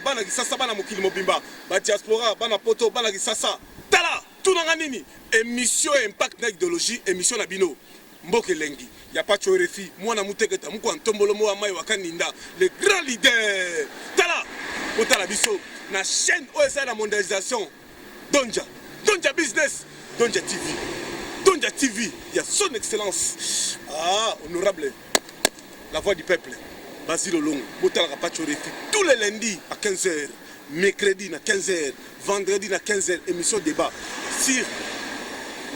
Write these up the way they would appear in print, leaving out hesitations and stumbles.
bana kisasa bana mokili mobimba ba diaspora bana poto bana kisasa tala tunanga nini émission impact na idéologie émission na bino mboke lengi ya pacho RFI mwana muteketa muko antombolo mo amai wakaninda le grand leader tala otala biso na chaîne OSA la mondialisation Donja business Donja TV il y a son excellence honorable la voix du peuple Basile Olongo botala pacho RFI tous les lundis à 15h mercredi à 15h vendredi à 15h émission débat sur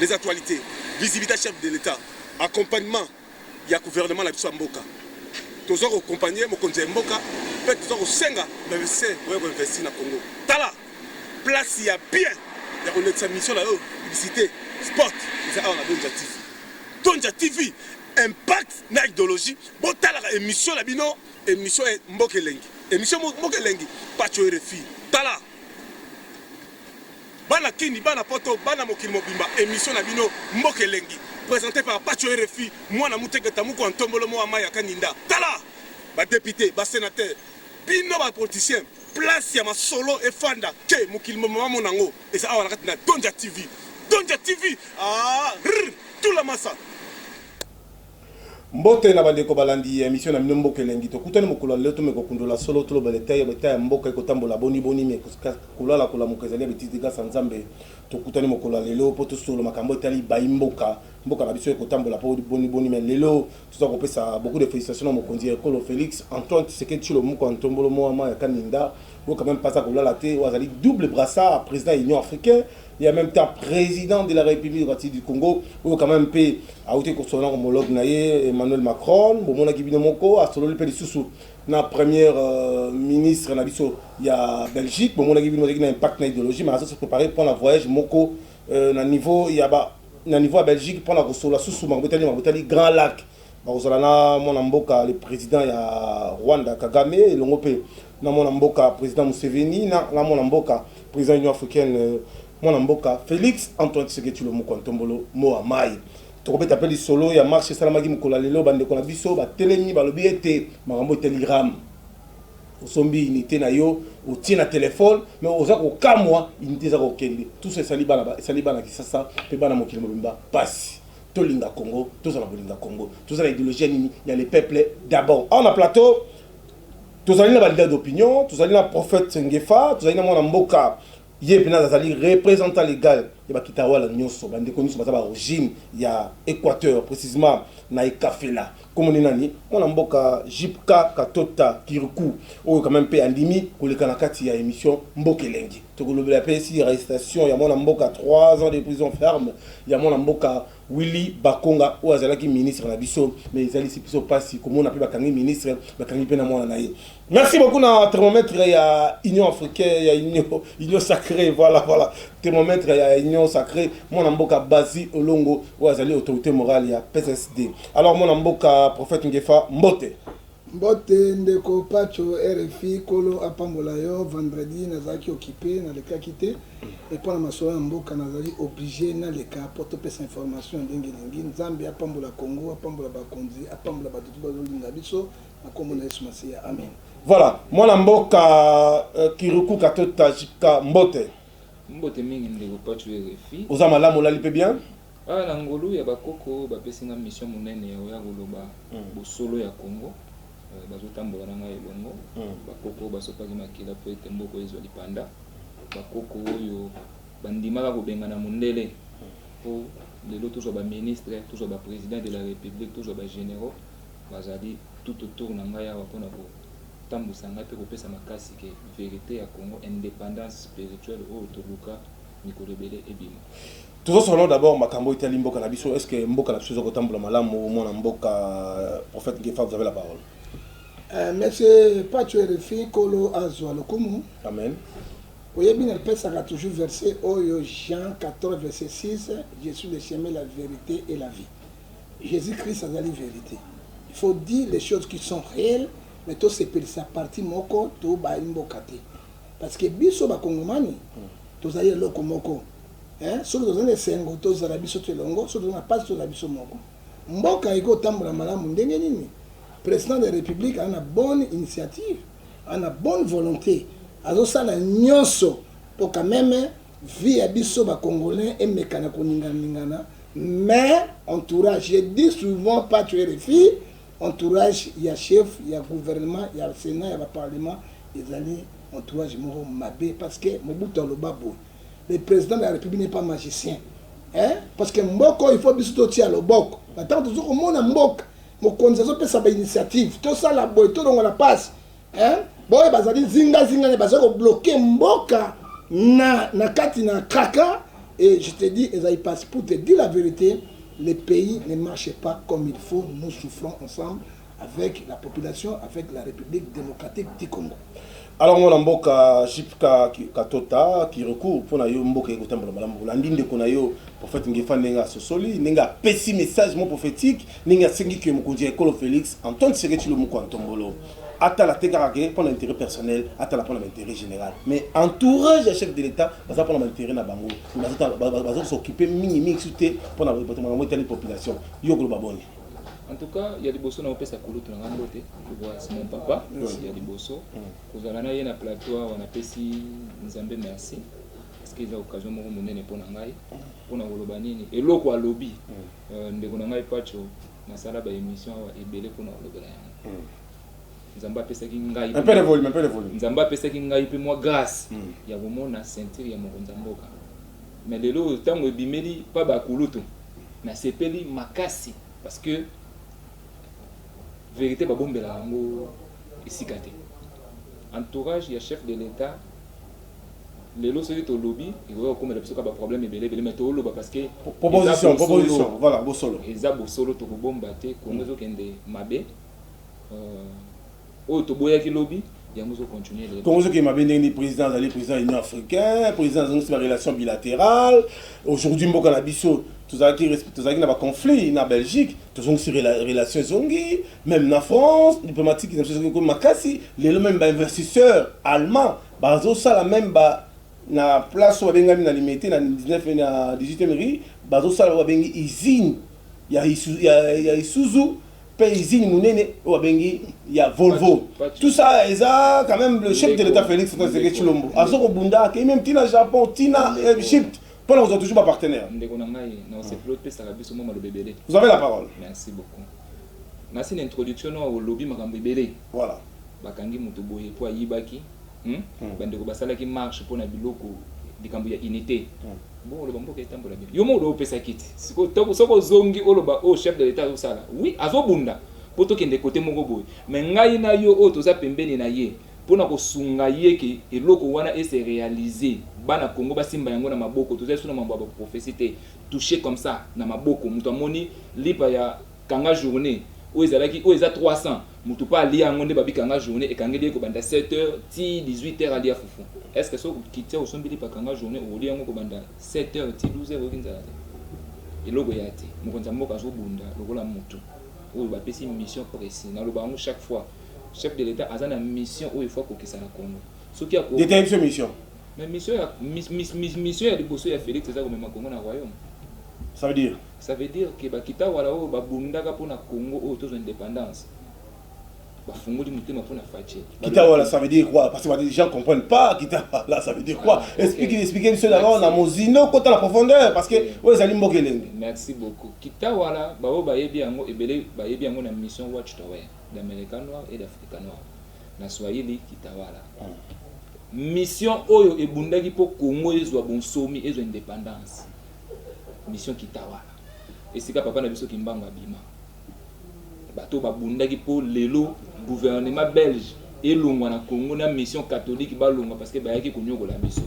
les actualités visibilité chef de l'État accompagnement il y a gouvernement la biso mboka tozo accompagner mokonzi mboka peut tozo senga mais c'est ouais investir na Congo tala place il y a bien il y a une mission là publicité sport c'est on a Donja TV impact na idéologie botala émission la bino émission mboke lengi émission mboke lengi pacho RFI tala bana kini bana poto bana mokili mobimba émission na bino mboke lengi présenté par Pacho RFI mwana muteketa muko antombolo mo amaya kaninda tala ba député ba sénateur bino ba politicien place ya masolo e fanda ke mokili mobimba monango et ça on a Donja TV tout la massa mbote na bandeko balandi émission na mboke lengi to kutani mokolo leo to meko kundola solo to baletaye betaya mboka ko tambola boni me kulala kula mukezali betiti ga sanzambe to kutani mokolo lelo poto solo makambo etali bayi mboka na biso ko tambola po boni me lelo tout ça ko pesa beaucoup de félicitations mokonzi Ekolo Félix Antoine Tshisekedi Tshilo muko antombolo mo ama ya kaninda ou quand même pas ça kulala te wazali double brassard président Union africaine et en même temps président de la République du Congo ou quand même pe a outé ko son homologue naie Emmanuel Macron bomona kibino moko a solo le pe sous na première ministre na biso il y a Belgique bomona kibino na impact na idéologie mais ça se préparer pour la voyage moko na niveau il y a na niveau à Belgique pour la solo sous mabotali Grand Lac bazala na mona mboka le président ya Rwanda Kagame et longope na mona mboka président Museveni na mona mboka président Union africaine mon mboka Félix Antoine Tshisekedi Tshilo muko antombolo mo amai to ko beta peli solo ya marché salamaki mukola lelo bande ko na biso ba telemi ba lobi ete makambo telegram osombi unité na yo otina téléphone mais oza ko kamwa unité za ko kende tout ça salibana kisasa pe bana mokili mobimba pasi to linga Congo to za bolinga Congo to za idéologie nini ya les peuples d'abord on a plateau to za na leader d'opinion to za na prophète Ngefa to za na mona mboka yepena zali représentant légal et ba kitawala nyonso bande ko nyonso bazaba origine ya Équateur précisément na Ekafela comme ni nani mona mboka Jipka Katota Kiruku o quand même pe andimi ko lekana kati ya émission mboke lengi to ko lobela pe si arrestation ya mona mboka 3 ans de prison ferme ya mona mboka Willy Bakonga ou azalaki ministre na biso mais ezali si biso pasi comme on appelle bakangi ministre bakangi pe na mona na ye. Merci beaucoup na thermomètre ya Union africaine ya Union sacrée voilà thermomètre ya Union sacrée mon mboka Basile Olongo ou azali autorité morale ya PSSD. Alors mon mboka prophète Ngefa mbote ndeko Pacho RFI kolo apambola yo vendredi nazaki occupé na leka quitté et pour la masoya mboka nazali obligé na leka porte pesa information ndenge nzambe apambola Congo apambola bakonzi apambola batutu bazolinga biso na kombo na Yesu Masiya amen. Voilà mon mboka Kiruku Katota Jipka mbote mingi ndeko Pacho RFI ozama la molali pe bien na ngolu ya bakoko bapesinga mission munene ya koloba bosolo ya Congo bazotambola na ngai elongo bakoko basopaki makila po ete mboko ezwa lipanda bakoko oyo bandimaka kobengana mundele po lelo tozwa baministre tozwa baprésident de la république tozwa bagénéraux bazali tout autour na ngai awa mpona kotambusa ngai mpe kopesa makasi ke vérité ya Congo indépendance spirituelle oyo toluka mikolo ebele ebima tozosolola d'abord makambo etali mboka na biso est ce que mboka na biso ezokotambola malamu mona mboka prophète Ngefa vous avez la parole. Monsieur Pacho RFI Kolo Azwa Lokumu. Amen. Oyebi na pesa ka toujours verset Oyo Jean 14 verset 6 je suis le chemin la vérité et la vie. Jésus-Christ a la vérité. Il faut dire les choses qui sont réelles mais tout c'est pour sa partie moko to ba imbokate. Parce que biso ba kongomani to zaye loko moko. Hein? Solo dans les sengo to za biso telongo, solo na pas to za biso moko. mboka iko tambola malamu ndenge nini président de la république a une bonne initiative a une bonne volonté azosala nyonso pour quand même vie ya biso ba congolais et mekana koningana mais entourage je dis souvent pas tu RFI entourage ya chef ya gouvernement ya sénat ya ba parlement ezali entourage moko mabe parce que Mobutu aloba boy le président de la république n'est pas magicien hein parce que mboko il faut biso totia loboko tant toujours komona mboka mokonzi azopesa ba initiative tosala boy tolongola passe hein boy bazali zinga ne bazako bloquer mboka na kati na kaka et je te dis ezali passe pour te dire la vérité le pays ne marche pas comme il faut nous souffrons ensemble avec la population avec la République démocratique du Congo. Alors mon mboka Chipka Katota qui recourt pour na yo mboka ekotambola malamu la ndinde kona yo prophète ngefa nenga sosoli nenga pesi message mon prophétique nenga sengi que mokonzi ekolo Félix Antoine Tshisekedi Tshilombo Antombolo ata la tegarage pour l'intérêt personnel ata la pour l'intérêt général mais entourage à chef de l'état ça pour l'intérêt na bango bazo s'occuper minimum souté pour na population yo ko baboni. En tout cas, il y a des bossos dans le pays, c'est mon papa, il y a des bossos. Vous avez un plateau, on a pesi, nous avons merci. Parce qu'il y a l'occasion de me donner pour Nangaï, pour Nangaï. Et l'eau quoi lobby, nous avons pas de masala ba émission et belé pour Nangaï. Nous avons pesi qui Nangaï. Un peu de volume, un peu de volume. Nous avons pesi qui Nangaï puis moi grâce. Il y a vraiment na ceinture, il y a mon Zamboka. Mais les lots, tant que bimeli pas bakuluto, na sepeli makasi parce que vérité babombe la ngo isikate entourage il y a chef de l'état les lots c'est au lobby il va comme la personne pas problème belé mais to loba parce que proposition voilà bo solo ezabo solo to bomba te kongo kende mabe o to boya ki lobby il y a nous continuer les kongo ki mabe ndenge président ali président union africain président dans une relation bilatérale aujourd'hui mboka na biso tous avec un conflit en Belgique, tous ont sur la relation zongi, même en France, diplomatique, comme Makassi, les mêmes investisseurs allemands, bazo ça la même na place où benga na limité na 19 et na 18e rue, bazo ça où bengi usine, il y a Isuzu, pays usine munene où bengi il y a Volvo. Tout ça ça quand même le chef de l'état Félix Tshisekedi Tshilombo. Azo Bunda, qui même tina Japon, tina Égypte. Vous avez toujours pas partenaire. Vous avez la parole. Merci beaucoup. Merci l'introduction au lobby Makambibele. Voilà. Bakangi Mutoboye pour Yibaki. Bandeko basala qui marche pour na biloko dikambu ya unité. Bon le bambo ketambo la bien. Yomo do pesa kiti. Siko zongi oloba au chef de l'état osala. Oui, azobunda. Poto kende côté moko boy. Mais ngai na yo o toza pembeni na ye. Pona ko sunga yeke eloko wana et se réaliser bana Congo basimba yango na maboko toza suna mambo ba prophétie toucher comme ça na maboko muto amoni lipa ya kanga journée o ezalaki o eza 300 muto pa ali yango nde babi kanga journée e kangeli ko banda 7h ti 18h ali fufu est-ce que so kitia osombili pa kanga journée o li yango ko banda 7h ti 12h okinzala eloko yati mukonza mboka zo bunda lokola muto o ba pesi mission précis na lo bango chaque fois chef de l'état a une mission où il faut que ça na Congo. Ce qui a une mission. Mais mission il y a des bosses à Félix ça comme Congo na royaume. Ça veut dire que ba kita wala o ba bundaka pour na Congo au taux indépendance. Ba fungoli mutema pour na fache. Kita wala ça veut dire quoi parce que les gens comprennent pas kita là ça veut dire quoi. Expliquez monsieur d'abord na mozino côté la profondeur parce que ouais ali mbokelenge. Merci beaucoup. Kita wala ba o ba yebi yango ebele ba yebi yango na mission Watchtower d'Américain noir et d'Africain noir. Na Swahili kitawala. Mission oyo ebundaki po Congo ezwa bonsomi ezwa indépendance. Mission kitawala. Et sika papa na biso kimbanga bima. Bato babundaki po lelo gouvernement belge elongwa na Congo na mission catholique balongwa parce que bayaki konyokola biso.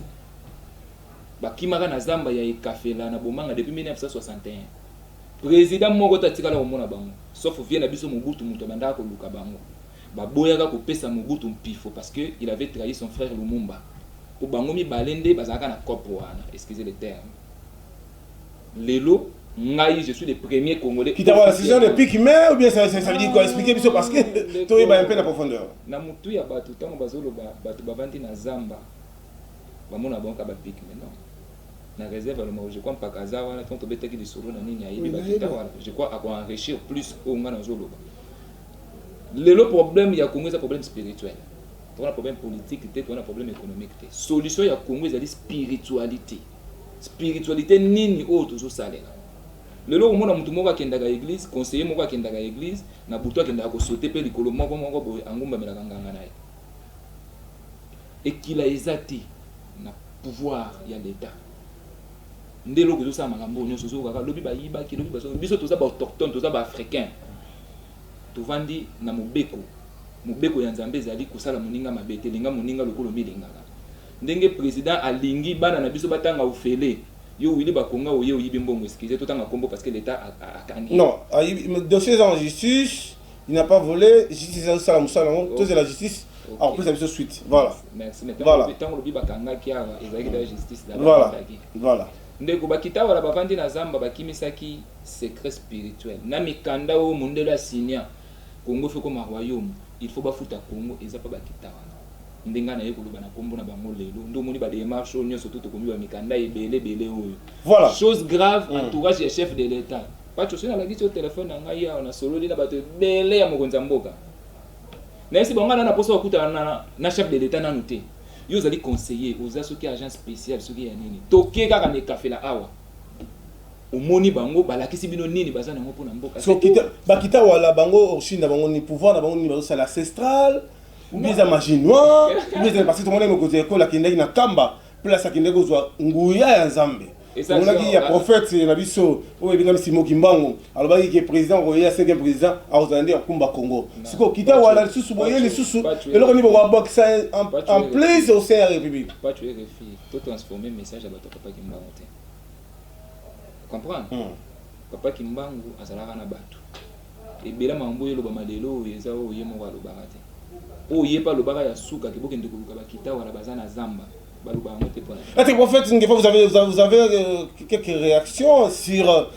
Bakimaka na zamba ya ekafela na bomanga depuis 1961. Président moko tatikala komona bango sauf vient na biso Mobutu muto bandaka ko luka bango baboyaka ko pesa Mobutu mpifo parce que il avait trahi son frère Lumumba pour bango mi balende bazaka na kopo wana excusez le terme lelo ngai je suis le premier congolais qui t'a la saison de pique mais ou bien ça veut dire quoi expliquer biso parce que toi il va un peu la profondeur na mutu ya batu tango bazolo batu bavandi na zamba bamona bango ka ba pique mais non na réserve alors je crois pas kaza wana ton tobeta ki lisolo na nini ayibi bakita wana je crois à enrichir plus au ngana zoloba le problème ya Congo c'est un problème spirituel on a un problème politique on a un problème économique solution ya Congo c'est la spiritualité nini o tozo salela lelo omona mutu moko akendaka église conseiller moko akendaka église na butu akendaka ko sauter pe likolo moko boye angumba melaka nganga naye et qu'il a ezati na pouvoir ya l'état ndelo ko ça makambo nyonso zo kaka lobi ba yiba ki lobi ba so biso toza ba autochtone toza ba africain tovandi na mobeko ya nzambe ezali kosala moninga mabete linga moninga lokolo milingaka ndenge président alingi bana na biso batanga ofele yo wili bakonga oye oyibi mbongo excusez totanga kombo parce que l'état a kangi non dossier en justice il n'a pas volé justice a sala musala tous c'est la justice alors plus ça suite voilà merci maintenant le temps lobi bakanga ki a ezali de la justice voilà ndeko bakita wala bavandi na zamba bakimisaki secret spirituel na mikanda o mondelo asinya Congo fait comme un royaume il faut bafuta Congo et ça pas bakita wana ndenga na yekuluba na kombo na bango lelo ndo moni ba démarche onyo surtout to komi ba mikanda ebele oyo voilà chose grave entourage du chef de l'état pas tu na la liste au téléphone na ngai ya na solo na bato bele ya mokonza mboka na si bonga na poso okuta na chef de l'état na noté yo zali conseiller aux associés agent spécial soki ya nini toke kaka ne café la awa omoni bango balakisi bino nini bazana ngo pona mboka so bakita wala bango Chine bango ni pouvoir na bango ni bazo sala ancestral ou bien za magie noire ou bien parce que tout le monde aime côté école akindaki na kamba place akindaki kozwa nguya ya nzambe on a dit ya prophète na biso o ebina Simo Kimbangu alobaki que président royal 5e président aozande akumba Congo siko kita wala susu boye ni susu eloko ni bo boxa en place au CR République pas tu es refi to transformer message à bato papa Kimbangu te comprendre papa Kimbangu azalaka na bato ebela mambo yelo ba malelo eza o yemo wa lobaka te o yepa lobaka ya suka kiboke ndikuluka bakita wala bazana zamba baluba ngote pona ati prophète ngefo vous avez quelques réactions sur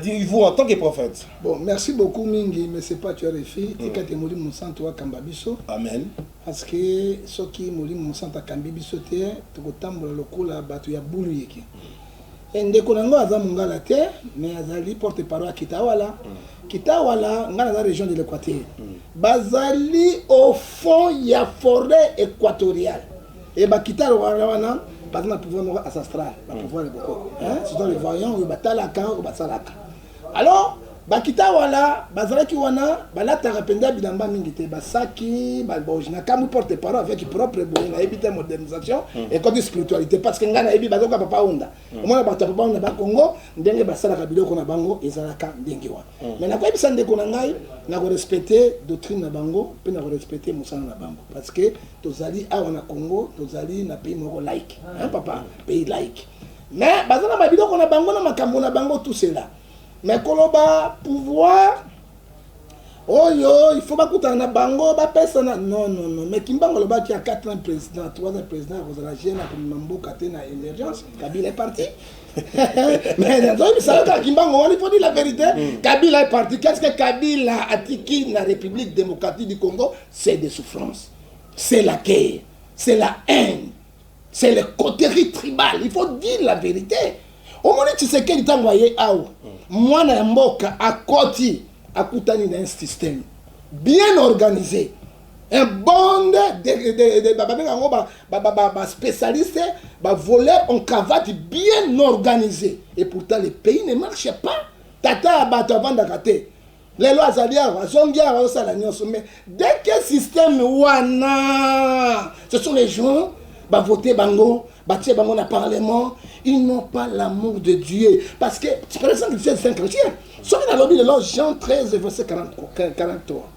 dire-vous en tant que prophète. Bon, merci beaucoup mingi mais c'est pas tu as refi et quand moli monsanto wa kambabiso amen parce que soki moli monsanto kambibiso te tokotambola lokola bato ya bulu yeki ndeko nango aza mongala te mais azali porte-parole Kitawala ngana la région de l'Équateur bazali au fond ya forêt équatoriale et Kitawala wana bazana pouvoir ancestral ba pouvoir beaucoup hein c'est dans les voyants ou batalaka ou basalaka alors Kitawala bazalaki wana balata rapenda bilamba mingi te basaki balbojina comme porte-parole avec propre boye na éviter modernisation et côté spiritualité parce que ngana ebi bazoka papa onda omona bato papa onda ba Congo ndenge basalaka biloko na bango ezalaka ndenge wa mais na koyebisa ndeko na ngai na ko respecter doctrine na bango pe na ko respecter musana na bango parce que tozali awa na Congo tozali na pays moko like hein papa pays like mais bazana ba biloko na bango na makambo na bango tout cela mais koloba pouvoir oyo il faut bakuta na bango ba persona non mais Kimbangu loba qui a 4 ans président 3 ans président Rosala Jeune a comme mboka te na émergence Kabila est parti mais donc ça Kimbangu il faut dire la vérité Kabila est parti qu'est-ce que Kabila a tiki na République démocratique du Congo c'est des souffrances c'est la guerre c'est la haine c'est le coterie tribal il faut dire la vérité au moment tu sais qu'il t'a envoyé awa moi na mboka à côté akutani na un système bien organisé un bond de spécialistes voleurs en cravate bien organisé et pourtant le pays ne marche pas tata abato avanda kate les lois azalia azongia osala nyonso mais dès que système wana ce sont les gens voter bango bâtir bango na parlement ils n'ont pas l'amour de Dieu parce que par exemple c'est un chrétien sauf dans l'objet de Jean 13 verset 43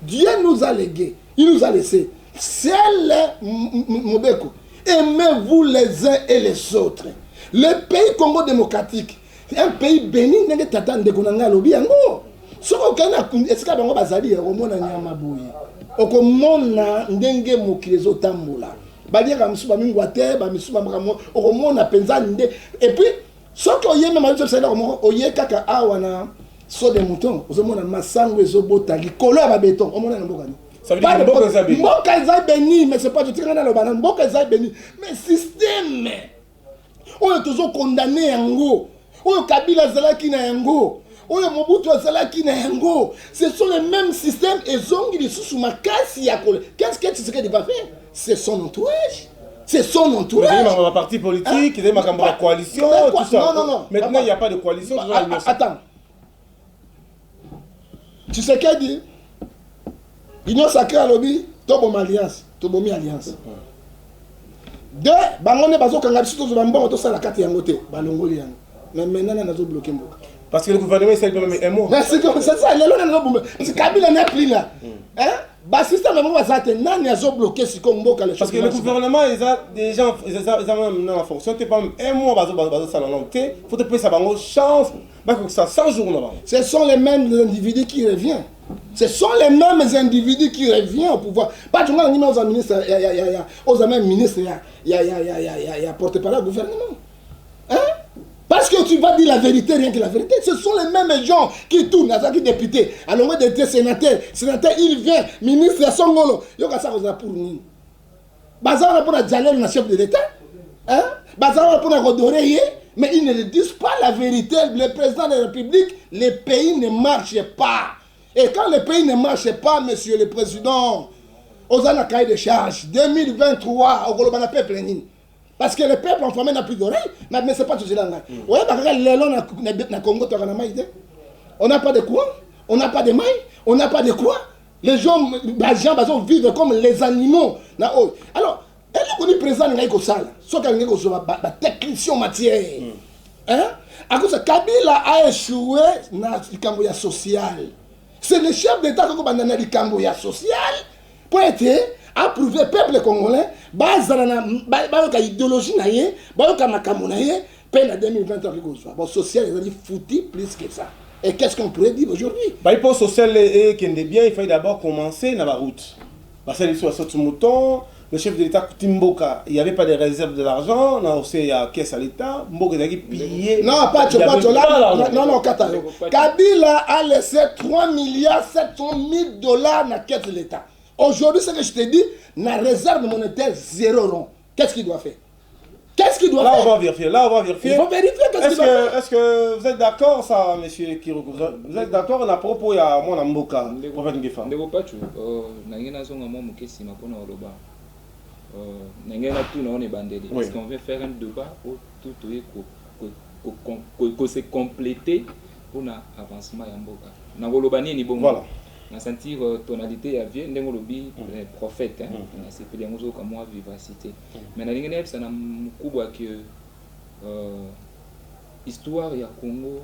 Dieu nous a légué il nous a laissé c'est le mobeko aimez-vous les uns et les autres le pays Congo démocratique c'est un pays béni nenge tata ndeko na nga lobi yango soko kana esika bango bazali omona nyama boye okomona ndenge mokilezo tambola baliaka misuba mingwate ba misuba makamo okomona penza nde et puis soki oyeme maluto sala komoko oye kaka awa na so de mouton ozomona masango ezobota likolo ya babeton omona na mboka ni ça veut dire mboka eza béni mais c'est pas tout ngana lo bana mboka eza béni mais système oyo tozo condamné yango oyo Kabila zalaki na yango oyo Mobutu zalaki na yango ce sont les mêmes systèmes et zongi lisusu makasi ya kole qu'est-ce que Tshisekedi va faire c'est son entourage. C'est son entourage. Il y a un parti politique, il y a une coalition, tout ça. Non. Maintenant, il n'y a pas de coalition. Attends. Tu sais qu'elle dit Union sacrée à lobby, Tobom Alliance. Tobomi Alliance. Deux, Bangone Bazo Kangabisu, Tobambo, tout ça, la carte Yangote, Balongoli. Mais maintenant, on a bloqué. Parce que le gouvernement, c'est le même mot. C'est ça, il est là. C'est Kabila n'est plus là. Hein? Parce que le gouvernement, ils ont déjà en fonction. Tu pas un mois, il faut te payer sa chance. Ça 100 jours. Ce sont les mêmes individus qui reviennent. Ce sont les mêmes individus qui reviennent au pouvoir. Pas tout le monde aux ministres, aux ministres, il y a porte-parole au gouvernement. Hein? Parce que tu vas dire la vérité, rien que la vérité. Ce sont les mêmes gens qui tournent, qui députés. Alors, on est sénateur, il vient, ministre, à son golo. Il y a ça pour nous. Bazar pour la dialogue, le chef de l'État. Hein? Bazar pour la redorer, mais ils ne disent pas la vérité. Le président de la République, les pays ne marchent pas. Et quand les pays ne marchent pas, monsieur le président, on a un cahier de charge. 2023, au Golobana peuple. Parce que le peuple en famille n'a plus d'oreilles, mais ce n'est pas tout cela. Oui, on n'a pas de courant, on n'a pas de mailles, on n'a pas de quoi. Les gens vivent comme les animaux. Alors, elle est présente dans le salle, sauf qu'elle est une technicien en matière. À cause de Kabila a échoué dans le Camboya social. C'est le chef d'État qui a dans le Camboya social pour être approuvé peuple congolais, bayoka idéologie na ye, bayoka makambo na ye, peine à 2020 bon social ils ont dit foutu plus que ça. Et qu'est-ce qu'on pourrait dire aujourd'hui? Pour social et qui est bien, il fallait d'abord commencer dans la route. Parce que les mouton, le chef de l'État Timboka, il n'y avait pas de réserve de l'argent, on a aussi la caisse à l'État, Mboka a pillé. Non, pas là. Non, Kabila a laissé 3 milliards 700 000 dollars dans la caisse de l'État. Aujourd'hui, ce que je te dis, la réserve monétaire 0 rond. Qu'est-ce qu'il doit faire? Qu'est-ce qu'il doit faire? Là, on va vérifier. Il faut vérifier qu'est-ce qu'il doit faire. Est-ce que vous êtes d'accord, ça, monsieur Kiroko? Vous êtes d'accord? On a propos, il y a mon Mboka. Prophète Ngefa. Ne pas tu. Nangena zonga mo mukesi makona oloba. Nangena tout na on est bandé. Parce qu'on veut faire un débat où tout se compléter pour un avancement ya Mboka. Na oloba ni bon. Voilà. Na sentir tonalité ya vie ndengo lobi prophète hein na sepeli yango comme moi vivacité mais na lingene ça na mukubwa que histoire ya Congo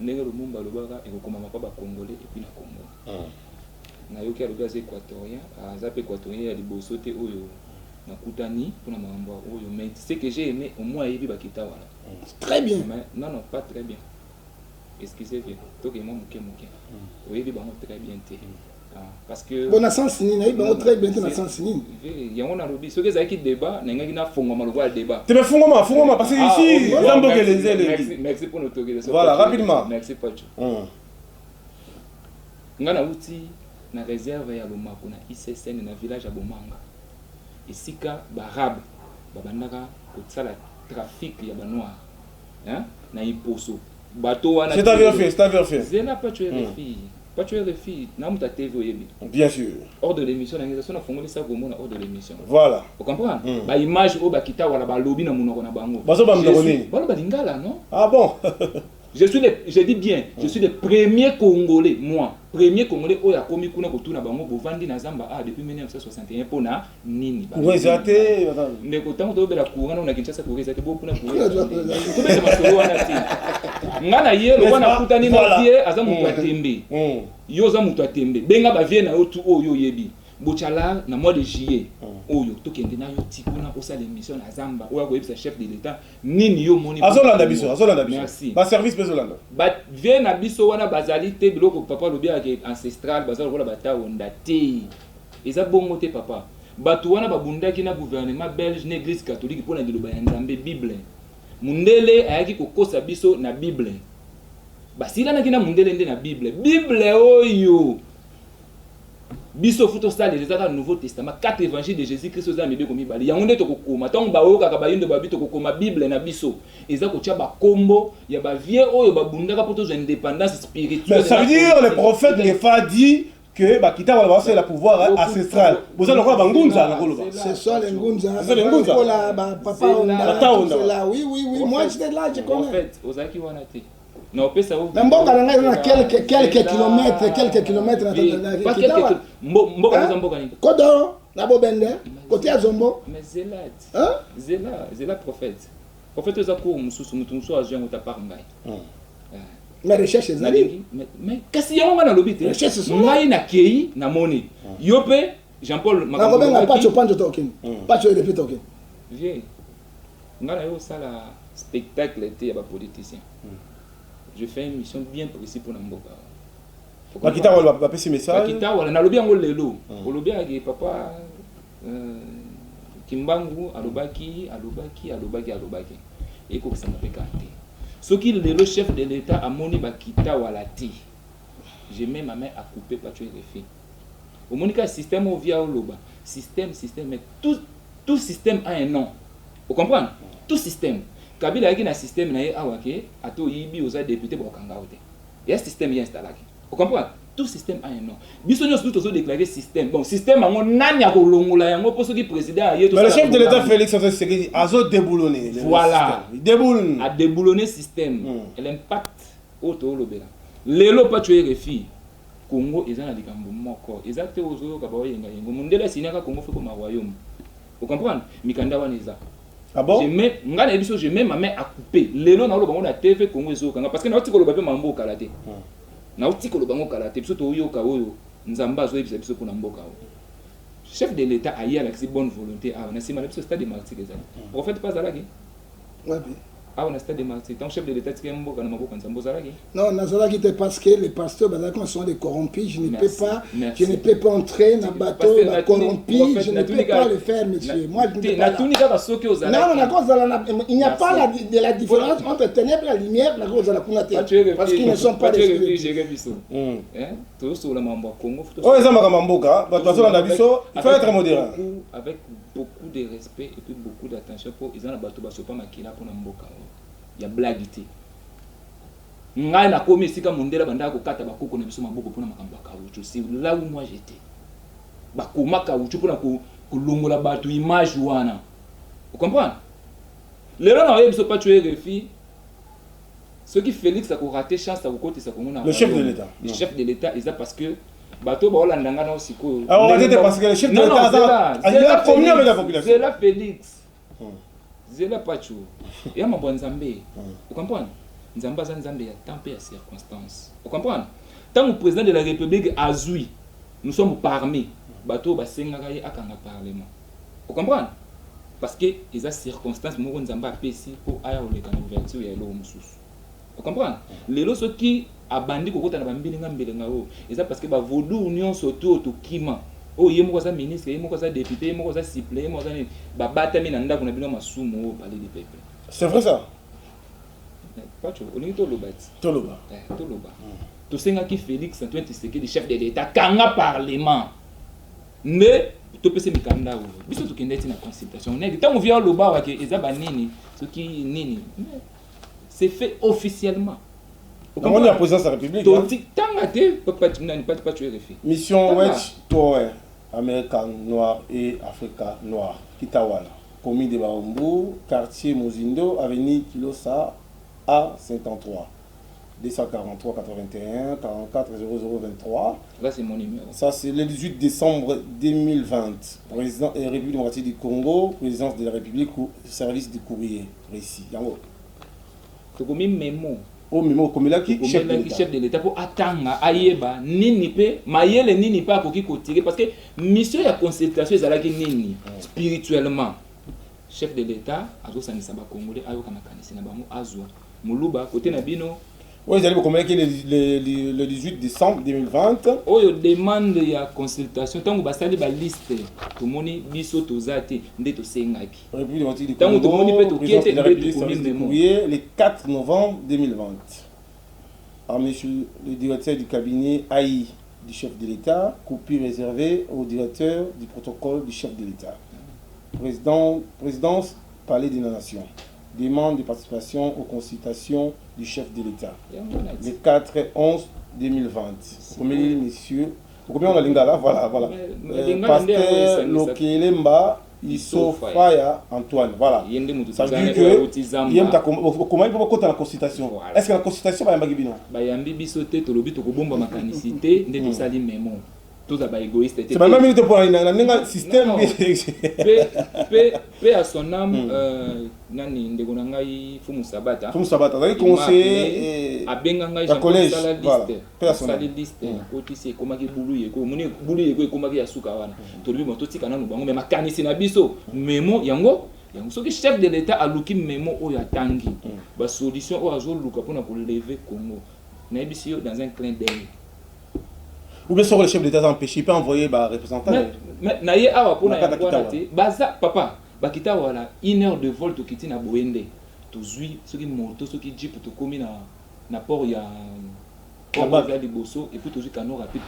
ndenge lumumba lobaka ekokoma makaba congolais et puis na Congo na yoki alobi aza équatorien aza équatorien ya liboso te oyo nakutani pona mambo oyo mais ce que j'ai aimé au moins yebi bakita wana très bien mais non pas très bien. Excusez-moi, tout le monde oui, très bien. Parce que. Bon, sens ni, très bien, sens ni. Il y a un lobby. Ce que qui débat, il y a un fond, on va le débat. Tu me fous, parce que ici, ils ont bloqué les ailes. Merci pour notre guide. Voilà, rapidement. Merci, Pacho. On a un outil, na réserve ya Lomako, na ICSN, na village à Bomanga. Ici, Barab, Babandaka, la trafic ya Banoir. Na Iposo. C'est ta vérifié. Zena pas tuer les filles. Pas tuer les filles. Namuta TV oyebi. Bien sûr. Hors de l'émission, l'organisation a fongoli ça gomo na hors de l'émission. Voilà. Vous comprenez? Ba image o ba kita wala ba lobby na munoko na bango. Bazo ba mdoni. Balo ba lingala non? Ah bon. Je dis bien, je suis le premier Congolais, moi, premier Congolais où il y a commis kuna kotuna bango bovandi na Zamba depuis 1961 pona nini ba. Ouais, zaté. Ne kotango to be la courant na Kinshasa ko zaté bo kuna ko. To be ma solo wana ti. Ngana yelo wana kutani na tie aza mutu atembe. Yo za mutu atembe. Benga ba vie na yo tu oyo yebi. Bochala na mois de juillet oyo to kende na yo tikuna osala émission na Zamba oya ko yebisa chef de l'État nini yo moni azolanda biso merci ba service bezolanda ba vie na biso wana bazali te biloko papa lobi ake ancestral bazali kola bata onda te eza bongo te papa batu wana babundaki na gouvernement belge na église catholique pona liloba ya Nzambe Bible mundele ayaki kokosa biso na Bible basila na kina mundele nde na Bible oyo biso futo sale les dans le Nouveau Testament 4 évangiles de Jésus-Christ aux amis comme ibali yango nde tokokoma tant ba oka ka bayindo ba bito kokoma Bible na biso eza ko tia ba kombo ya ba vie oyo ba bundaka pour toute indépendance spirituelle. Mais ça veut dire le prophète n'est pas dit que Bakita va avoir le pouvoir ancestral. Vous allez voir Bangunza na koloba. C'est ça les Ngunza. C'est les Ngunza. Papa Onda. Oui, moi j'étais là, je connais. En fait, Ozaki Wanate. Non, peut ça. Mais Mboka on a quelques kilomètres pas quelques Mboka Mboka ni. Kodoro, na Bobende, côté Azombo. Mais Zélat. Hein? Zélat prophète. Prophète Ozako mususu mutumso azwa ngota parngai. Mais recherche c'est Zali. Mais kasi yango na lobite. Recherche c'est ngai na kei na moni. Yope Jean-Paul Makambo. Na Robin pas chopanjo token. Pas cho répéter token. Viens. Ngana yo sala spectacle était ba politicien. Je fais une mission bien précise pour Namboka. Bakita wala ba pesi message. Bakita wala na lobi yango lelo. Olobi agi papa Kimbangu alobaki. Et ko ça m'a fait canter. Ce qui le chef de l'État a moni Bakita wala ti. J'ai mis ma main à couper pas tuer les filles. Au monika système au via oloba. Système mais tout système a un nom. Vous comprenez? Tout système. Kabila yaki na système na ye awake ato yibi oza député pour kanga ote. Ya système y installé. Vous comprenez? Tout système a un nom. Biso nyos tout ozo déclarer système. Bon, système ango nani ya kolongola yango poso ki président aye to. Mais le chef de l'État Félix Tshisekedi azo déboulonner. Voilà. Il déboulonne. A déboulonner système. L'impact auto lobela. Lelo pa tuer refi. Congo eza na likambo moko. Exacte ozo ka ba yenga yengo. Mundela sinaka Congo fait comme royaume. Vous comprenez? Mikanda wana eza. Ah bon? Je mets ma main à couper. Lelo na lo na TV Congo ezokanga parce que na otiko lo ba pe mambo kalate. Na otiko lo bango kalate biso to yoka oyo nzamba zo ebisa biso kuna mboka o. Chef de l'État a la bonne volonté a na sima biso stade de Martyrs ezali. Prophète pas zalaki. Ouais. Ah, on a stade de Martyrs. Tant chef de l'État qui est mboka na maboko nzambo zalaki. Non, nazalaki te parce que les pasteurs sont des corrompus, je ne peux pas entrer dans le bateau corrompu, je ne peux pas le faire, monsieur. Moi je ne peux pas. Non, il n'y a pas de la différence entre ténèbres et la lumière, parce qu'ils ne sont pas des spirituels. Oh, ça m'a mboka, il faut être modéré. Avec beaucoup de respect et puis beaucoup d'attention pour ils ont la bateau basopa makila pour mboka. Il y a blaguité. Ngai na komi sika mondela banda ko kata bakoko na biso maboko pona makambo kauchu. C'est là où moi j'étais. Bakoma kauchu pona ko longola bato image wana. Vous comprenez? Lelo na yebiso pas tuer refi. Ce qui Félix a raté chance à côté ça comme on a. Le chef de l'État. Le chef de l'État c'est parce que bato ba olandanga na osiko. Ah on va dire parce que le chef de l'État il a communié avec la population. C'est là Félix. Zela pachu. Ya mabwa nzambe. Vous comprenez? Nzamba za nzambe ya temps et ya circonstance. Vous comprenez? Tant le président de la République azui, nous sommes parmi bateau basengaka ye akanga parlement. Vous comprenez? Parce que les circonstances moko nzamba pesi pour aya oleka na ouverture ya lo mususu. Vous comprenez? Les lots qui abandi kokota na bambilinga mbelenga o, eza parce que ba vodou union surtout to kima. Oh, il y a un ministre, il y a un député, il y a un suppléant, il y a un batami na ndako na bino masumu au palais du peuple. C'est vrai ça? Pas tu on est Toloba. Toloba. Toloba. To senga ki Félix Antoine Tshisekedi chef de l'État kanga parlement. Mais to pese mikanda o. Biso to kendeti na consultation. On est tant on vient loba wa ke ezaba nini, ce qui nini. C'est fait officiellement. On est la présidence de la République. Mission Wedge, toi, Américain noir et Africain noir. Kitawala. Commune de Barombo, quartier Mozindo, avenue Kilosa, A53. 243 81 44 0023. Là, c'est mon numéro. Ça, c'est le 18 décembre 2020. Président et République démocratique du Congo, présidence de la République, service du courrier. Ici. Yango. Tu as mis mémo. Oh, mémo, comme là qui chef de l'État pour attendre ayeba nini pe mayele nini pa ko ki tirer parce que mission ya consultation ezala ki nini spirituellement chef de l'État azo sanisa ba congolais ayo kana kanisi na bango azwa muluba côté na bino. Oui, vous allez vous communiquer le 18 décembre 2020. Oh, il demande ya consultation. Tant que vous avez la liste, tout le monde biso tozate, ndeto sengaki. Tant que tout le monde peut toquer, le 4 novembre 2020. À monsieur le directeur du cabinet AI du chef de l'État, copie réservée au directeur du protocole du chef de l'État. Présidence, Palais des Nations. Demande de participation aux consultations du chef de l'État. Le 4/11/2020. Premier monsieur, combien on a l'ingala, voilà. Pasteur Lokelemba Isofaya Antoine, voilà. Ça veut dire que comment il peut compter la consultation? Est-ce que la consultation va y avoir bayambi biso te tolobi tokobomba makanisité nde tosali memo toza ba égoïste te c'est pas même pour un système pe à son âme nani ndeko na ngai Fumu Sabata avec conseiller abenga ngai Jean collège voilà sali liste otisi ekomaki buluye ko moni buluye ko ekomaki ya suka wana tolobi mo totika nanu bango me makanisi na biso memo yango soki chef de l'État aluki memo oyo atangi ba solution oyo azoluka mpona kolever Congo nayebisi yo dans un clin d'œil. Ou bien sur le chef d'État empêché, il peut envoyer un représentant. Mais naye awa pona ya kwana te baza papa bakita wala 1 heure de vol tokiti na Boende tozui soki moto soki jeep tokomi na port ya port ya liboso et puis tozui kano rapide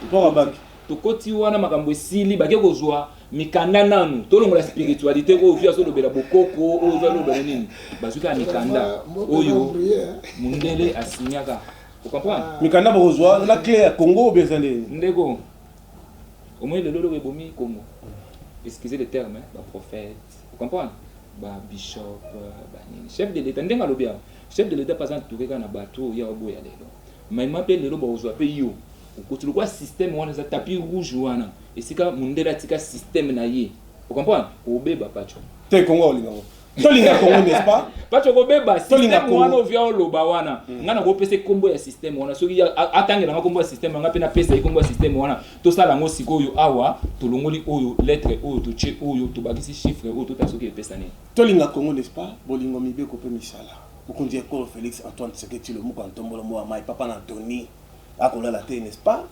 tokoti wana makambo esili bake kozwa mikanda nanu tolongola spiritualité oyo via solobela bokoko oyo via lobela nini bazuka mikanda oyo mundele asinyaka. Vous comprenez? Mikanda bozwa la clé à Congo bezale. Ndeko. Au moins le lolo ebomi Congo. Excusez le terme, ba prophète. Vous comprenez? Ba bishop, ba nini. Chef de l'État ndenga lobia. Chef de l'État pas entouré kana bateau ya obo ya lelo. Mais m'appelle lelo bozwa pe yo. Okotulu kwa système wana za tapis rouge wana. Esika mundela tika système na ye. Vous comprenez? Obeba pacho. Te Congo lingo. Tolinga Congo n'est-ce pas? Pacho kobeba système wana via oloba wana. Ngana ko pese kombo ya système wana. Soki atangela nga kombo ya système nga pe na pesa kombo ya système wana. To sala ngo sikoyo awa, to longoli oyo lettre oyo to che oyo to bagisi chiffre oyo to tasoki pesa ne. Tolinga Congo n'est-ce pas? Bolingo mibe ko pe misala. Okondi école Félix Antoine Tshisekedi le muko ntombolo mo amai papa na Anthony. Akola la terre n'est-ce pas?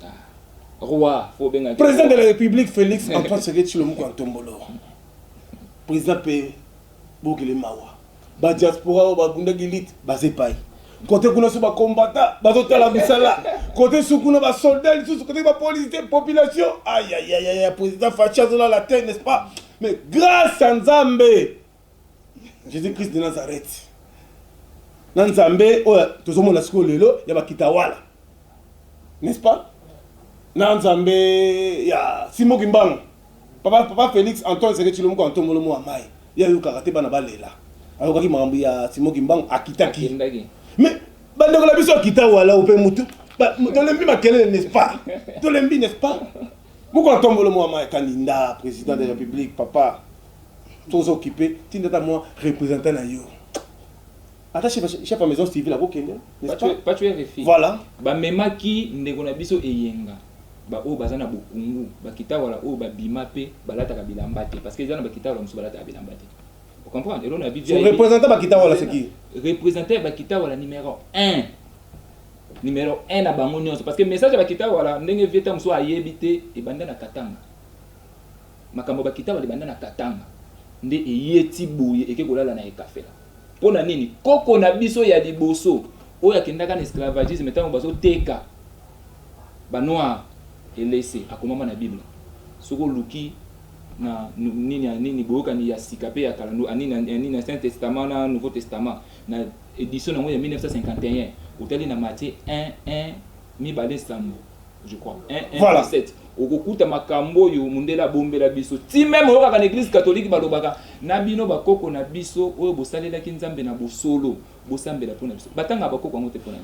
Roi, faut bien. Président de la République Félix Antoine Tshisekedi le muko ntombolo. Président P Bokele mawa ba diaspora ba bunda gilit ba zepai côté kuna so ba combattant ba zotala bisala côté sukuna ba soldats sous côté ba police population aïe président Facha zola la terre n'est-ce pas mais grâce à Nzambe Jésus-Christ de Nazareth Nzambe oya tozomona siko lelo ya ba kitawala n'est-ce pas Nzambe ya Simon Kimbangu papa Félix Antoine Tshisekedi Tshilombo Antoine Molomo amai ya yo karaté bana balela alors ki makambo ya Simon Kimbangu akitaki mais bande ko la biso akita wala ope mutu tolembi makele n'est-ce pas tolembi n'est-ce pas moko atombolo mo ma candidat président de la République papa tous occupés tindata moi représentant na yo attaché chef à maison civile à Bokende n'est-ce pas tu RFI voilà ba memaki ndeko na biso eyenga ba o bazana bokungu bakita wala o ba bima pe balata ka bilamba te parce que zana bakita wala muso balata ka bilamba te. Vous comprenez? Et là on a vu son représentant bakita wala c'est qui? Représentant bakita wala numéro 1 na bango nyonso parce que message bakita wala ndenge vieta muso ayebite e banda na Katanga makambo bakita wala banda na Katanga nde eyeti boye eke kolala na ekafela pona nini koko na biso ya liboso oyo akendaka na esclavagisme tango bazo teka ba noir et laissé akomama na Bible soko luki na nini boka ni ya sikape ya kalando anini na Saint Testament na Nouveau Testament na édition na 1951 hôtel na Matthieu 1 mi balé sambo je crois 1:7 okokuta makambo yo mundela bombela biso ti même oyo ka na église catholique balobaka na bino bakoko na biso oyo bosalela ki Nzambe na bosolo bosambela pona biso batanga bakoko ngote pona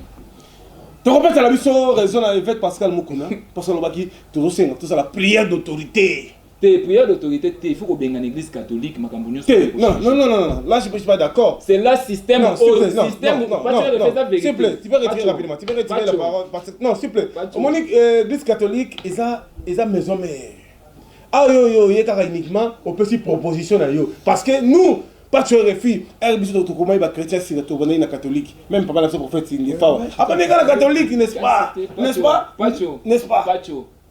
tu répètes la mission raison à l'évêque Pascal Mukuna parce que l'obaki tout ça la prière d'autorité. Tes prières d'autorité il faut qu'on benga l'église catholique makambo nyonso. Non, là je suis pas d'accord. C'est là système non, système s'il te plaît, tu peux retirer rapidement, tu peux retirer la parole parce que non, s'il te plaît. Monique l'église catholique ils a maison mère. Ah yo yeka uniquement on peut si proposition à yo parce que nous pas tu refus herbiso de comment il va chrétien si tu connais une catholique même pas la prophète il est fort après les gars catholique n'est-ce pas n'est-ce pas Pacho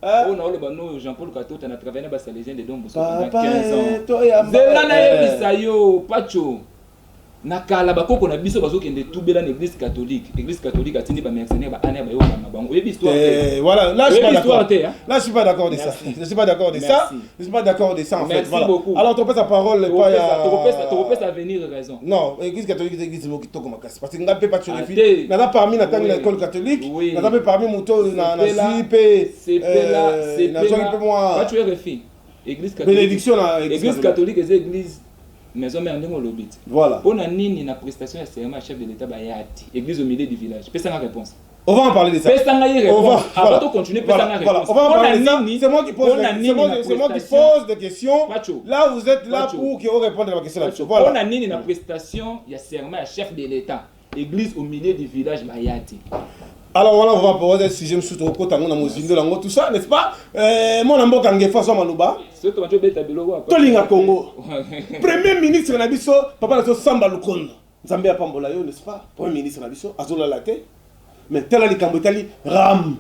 on a le Jean-Paul Kato na travaillé na salésien de Dombo pendant 15 ans toi ya zela na yebisayo Pacho nakala bakoko na biso bazokende tubela na église catholique atindi ba mercenaire ba ane ba yokanga bango yebi histoire voilà là je suis pas d'accord là je suis pas d'accord de ça je suis pas d'accord de ça je suis pas d'accord de ça en fait voilà beaucoup. alors tu passes la parole pas ya tu peux venir raison non église catholique c'est église qui toko makasi parce que ngape pas sur les filles n'a parmi na tang l'école catholique n'a pas parmi moto na zipe c'est là na joli peu moi pas tu es refi église catholique c'est église maison mère ndenge lobit voilà pona nini na prestation ya serment chef de l'état bayati église au milieu du village pesa nga réponse on va en parler de ça pesa nga réponse avant de continuer pesa nga réponse on va en parler de ça c'est moi qui pose des questions là vous êtes là pour que on réponde à ma question là-dessus voilà pona nini na prestation ya serment chef de l'état église au milieu du village bayati. Alors voilà, on va poser le sujet sur le côté de tout ça, n'est-ce pas? Mon ambo kangefa so maluba. Tolinga Congo. Premier ministre na biso, papa na so Samba Lukonde. Nzambe ya pambola yo, n'est-ce pas? Premier ministre na biso, azola la te. Mais tela li kambo tali ram.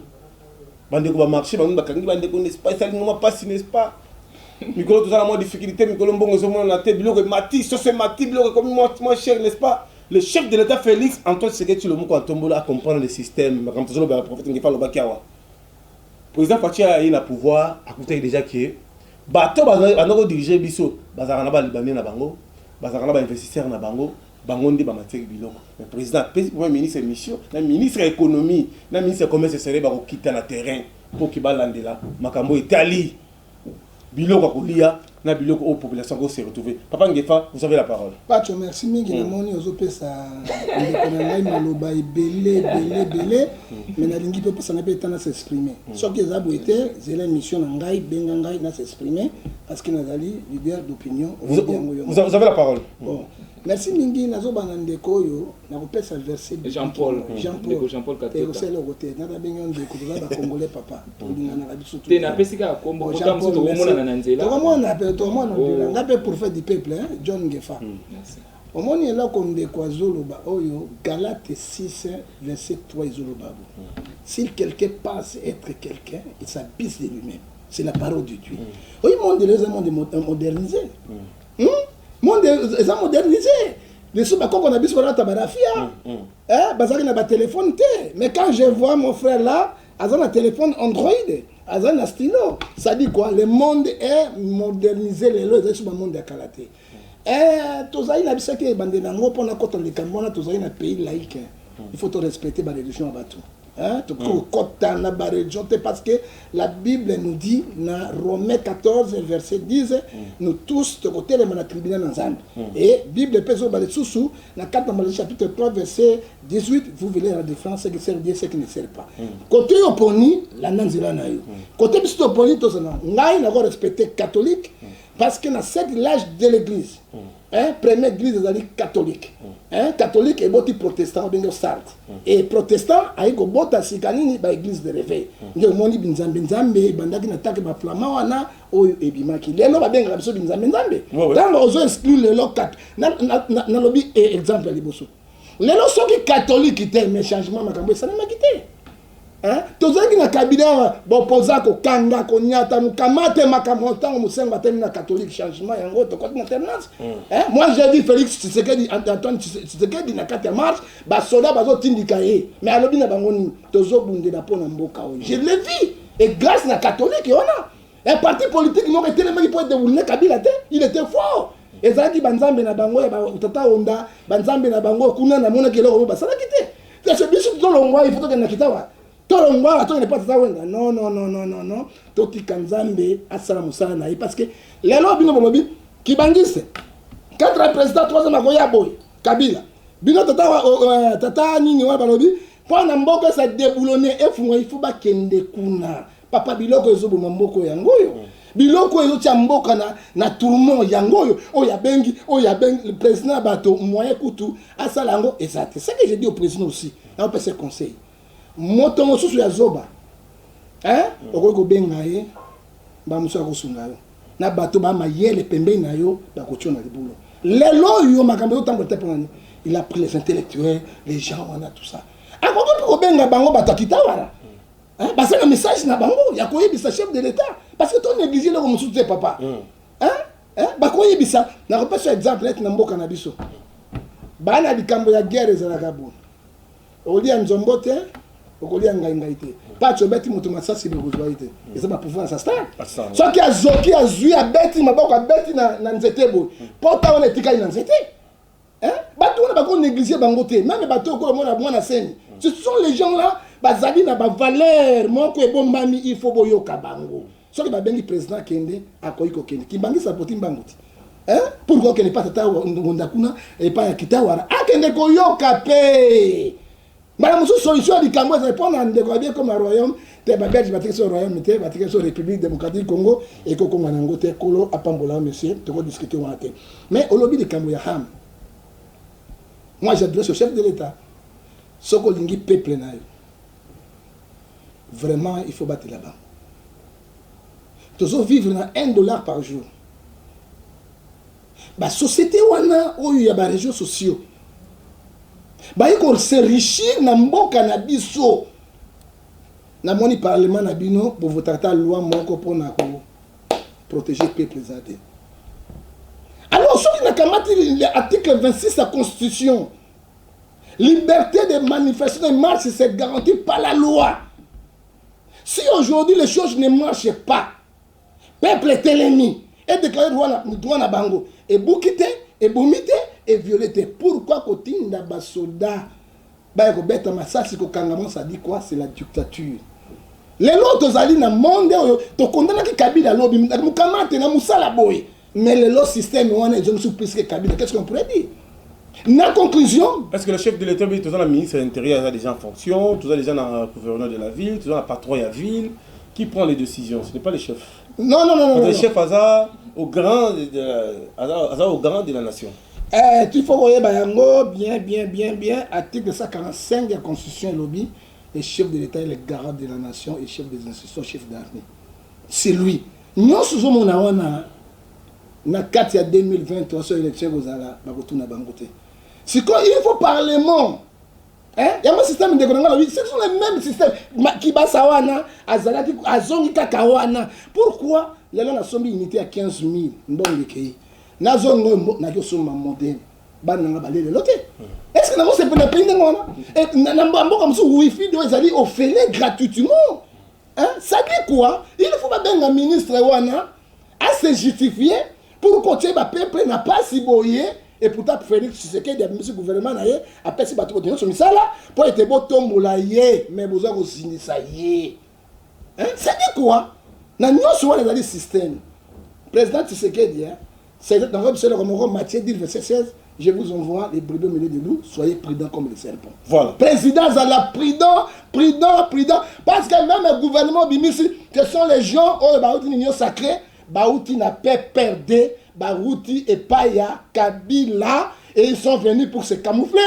Bande ko ba marché, bande ba kangi bande ko n'est-ce pas? Ça ngoma passe, n'est-ce pas? Mikolo tout ça la mo difficulté, mikolo mbongo zo mo na te, biloko mati, so c'est mati, biloko comme moi cher, n'est-ce pas? Le chef de l'État Félix Antoine Tshisekedi Tshilombo Tombola a comprendre le système. Quand tu as le prophète Ngefa Lobakiawa. Le président Fachi a eu le pouvoir à côté déjà qui bateau bazana diriger biso bazana ba libanais na bango, bazana ba investisseur na bango, bangondi ba matière biloko. Le président premier ministre mission, na ministre économie, na ministre commerce serait ba ko quitter na terrain pour ki balandela makambo Italie. Biloko kolia na biloko aux populations qui se retrouver. Papa Ngefa, vous avez la parole. Pacho, merci mingi na moni ozope sa ndekonangai maloba belé mais na lingi pe ça n'a pas été à s'exprimer. Sauf que zabo était zela mission na ngai benga ngai na s'exprimer parce que nazali leader d'opinion. Vous avez la parole. Bon. Merci mingi nazo banande koyo na kopesa verset Jean-Paul Katota. C'est le côté na benga ndeko za congolais papa. Tolinga na biso tout. Tena pesika kombo kotamso to mona na nzela. To mona ngape pour faire du peuple John Ngefa. Merci. Au moment là comme de quoi zoloba oyo Galates 6 verset 3 zoloba. Si quelqu'un pense être quelqu'un, il s'abuse de lui-même. C'est la parole de Dieu. Oui, monde les monde modernisé. Monde les a modernisé. Les sous bakoko na biso na tabarafia. Bazaki na ba téléphone té. Mais quand je vois mon frère là, azana téléphone Android, azana stylo, ça dit quoi? Le monde est modernisé les lois c'est le monde de kalaté. Tozali na biso ke bande na ngo pona kota le kambona tozali na pays laïque. Il faut respecter la religion à bateau. Parce que la Bible nous dit dans Romains 14 verset 10 nous tous de côté les tribunal ensemble et Bible peut dans 4 chapitre 3 verset 18 vous verrez la différence ce qui sert Dieu ce qui ne sert pas côté oponi la nanzila na yo côté biso oponi to sana ngai na respecter catholique parce que dans cette l'âge de l'église première église des catholiques catholique et boti protestant bengo start et protestant aiko bota sikanini ba église de réveil ndio moni binzambe bandaki na take ba flama wana oyo ebimaki lelo ba benga biso binzambe dans ozo exclure le local na lobi exemple ya liboso lelo soki catholique te mais changement makambo ça ne m'a quitté tozaki na kabila bopoza ko kanga ko nyata mukamate makambo tango musenga tena na catholique changement yango to côté alternance moi j'ai dit Félix Tshisekedi Antoine Tshisekedi na kati ya marche ba soda bazo tindika mais alobi na bango ni tozo bundela pona mboka o je l'ai vu et grâce na catholique ona un parti politique moko tellement il peut dérouler kabila te il était fort ezaki banzambe na bango ya tata onda banzambe na bango kuna na mona keloko ba sala kité c'est biso to longwa il faut que na kitawa tolongwa to ne pas ça wenga non toti kanzambe asala musala na parce que lelo bino bolobi kibangise 4 présidents 3e akoya boy kabila bino tata nini wa balobi pona mboka sa déboulonner efunga il faut ba kende kuna papa biloko ezobo mboko yangoyo biloko ezo tia mboka na tourment yangoyo oya bengi le président bato moyen kutu asala ngo exact c'est que j'ai dit au président aussi on peut se conseil moto mosusu ya zoba okoki kobenga ye bamosusu akosunga yo na bato bamayele pembeni na yo bakotia na libulo lelo yo makambo ezotambola te mpona il a pris les intellectuels les gens wana tout ça akoki mpe kobenga bango bato akita wana basala message na bango ya koyebisa chef de l'état parce que to néglige eloko mosusu te papa bakoyebisa nakopesa exemple neti na mboka na biso bana likambo ya guerre ezalaka bona okolia nzombo te okolia ngai te pacho beti moto masasi bekozwa ite eza ba pouvoir ça star soki azoki azwi abeti maboko abeti na nzete boye pota wana etikali na nzete bato wana bako négliger bango te même bato okola mwana seni ce sont les gens là bazali na ba valeur moko ebombami il faut boyoka bango soki babengi président kende akoyi kokende kibangisa poti mbango ti pourquoi que ne pas tata ngonda kuna et pas kitawara akende koyoka pe bana musu solution di kambo za pona ndeko bien comme royaume te ba belge batike so royaume te batike so république démocratique Congo et ko kongo nango te kolo apambola monsieur te ko discuter wana te mais au lobby de kambo ya ham moi j'adresse au chef de l'état soko lingi peuple na yo vraiment il faut battre là-bas toujours vivre na $1 par jour. La société wana oyo ya ba réseaux sociaux ba yiko s'enrichir na mboka na biso na moni parlement na bino pour voter ta loi moko pona ko protéger peuple zade. Alors soki na kamati l'article 26 de la constitution, liberté de manifestation et marche c'est garanti par la loi. Si aujourd'hui les choses ne marchent pas, peuple est ennemi et déclaré droit na bango et boukité et boumité et violeté. Pourquoi kotinda ba soldat ba ko beta masasi ko kangamo ça dit quoi? C'est la dictature. Les autres ali na monde to condamna ki Kabila lobi mukamate na musala boy. Mais le lot système on est sous plus que Kabila. Qu'est-ce qu'on pourrait dire? En conclusion, est-ce que le chef de l'État, tout ça, le ministre de l'Intérieur, a des gens en fonction, tout ça, les gens dans le gouverneur de la ville, tout ça, la patrouille à la ville, qui prend les décisions? Ce n'est pas les chefs. Non. Les chefs au grand de la nation. Il faut voir bien, article 145 de la Constitution lobby, le chef de l'État est le garant de la nation et chef des institutions, chef d'armée. C'est lui. Nous sommes na 4 ya 2023 sur l'élection bozala bakotuna bangote. C'est quoi il faut parlement. Il y a un système de gouvernement, ce sont les mêmes systèmes qui basa wana azalaki azongi kaka wana. Pourquoi les gens sont unité à 15 000 ndonge kei. Na zongo na yo soma modèle. Bana nga balele lote. Est-ce que nous c'est pas pays ngona? Et na mboka musu wifi do ezali offert gratuitement. Ça dit quoi? Il faut pas benga ministre wana à se justifier. Pour continuer le peuple n'a pas si boyé et pourtant Félix Tshisekedi le gouvernement na yé après si bato continuer sur misala pour être beau tombola yé mais besoin aussi ça yé. Ça dit quoi? Na nous sur les système. Président Tshisekedi c'est dans le Matthieu 10 verset 16 je vous envoie les brebis au milieu de nous soyez prudents comme les serpents. Voilà. Président Zala prudent parce que même le gouvernement bimisi que sont les gens oh bah une union sacrée Baouti n'a pas perdu, Baouti et Paya, Kabila, et ils sont venus pour se camoufler.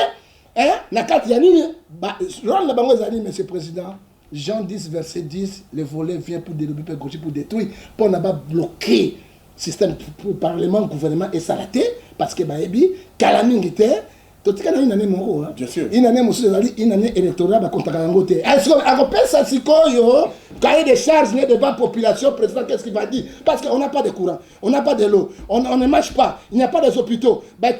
Nakati Yanini, Monsieur le Président, Jean 10, verset 10, le volet vient pour dérober, pour détruire, pour ne pas bloquer le système pour le Parlement, le gouvernement et s'arrêter, parce que Baébi, Kalaming était. Bien sûr. Une année électorale contre Kangote. Est-ce qu'on appelle ça si cahier des charges devant la population, président, qu'est-ce qu'il va dire? Parce qu'on n'a pas de courant, on n'a pas de l'eau, on ne marche pas, il n'y a pas des hôpitaux. Mais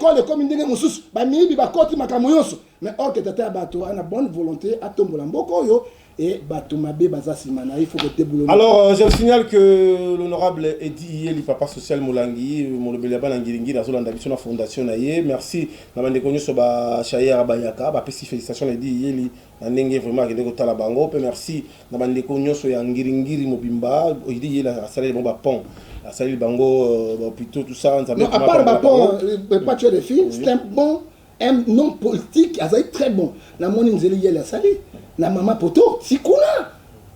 or que tu as une bonne volonté à tomber en boko et il faut que tu boulottes. Alors, je signale que l'honorable Edi Yeli, papa social Moulangui, Molobeliaba Nangiringi, la zone d'ambition de la fondation Naye, merci. Namande Konyo Soba Chaya Abayaka, Bapesi félicitations Edi Yeli, Nenge vraiment qui est la bango, merci. Namande Konyo Soya Ngiringiri Mobimba, Edi Yeli a salé le pont, a salé le bango, plutôt tout ça. Non, à part le pont, pas tuer les filles, c'est un bon. Un nom politique, il est très bon. La monnaie Yeli a salé. La maman poto, si kuna,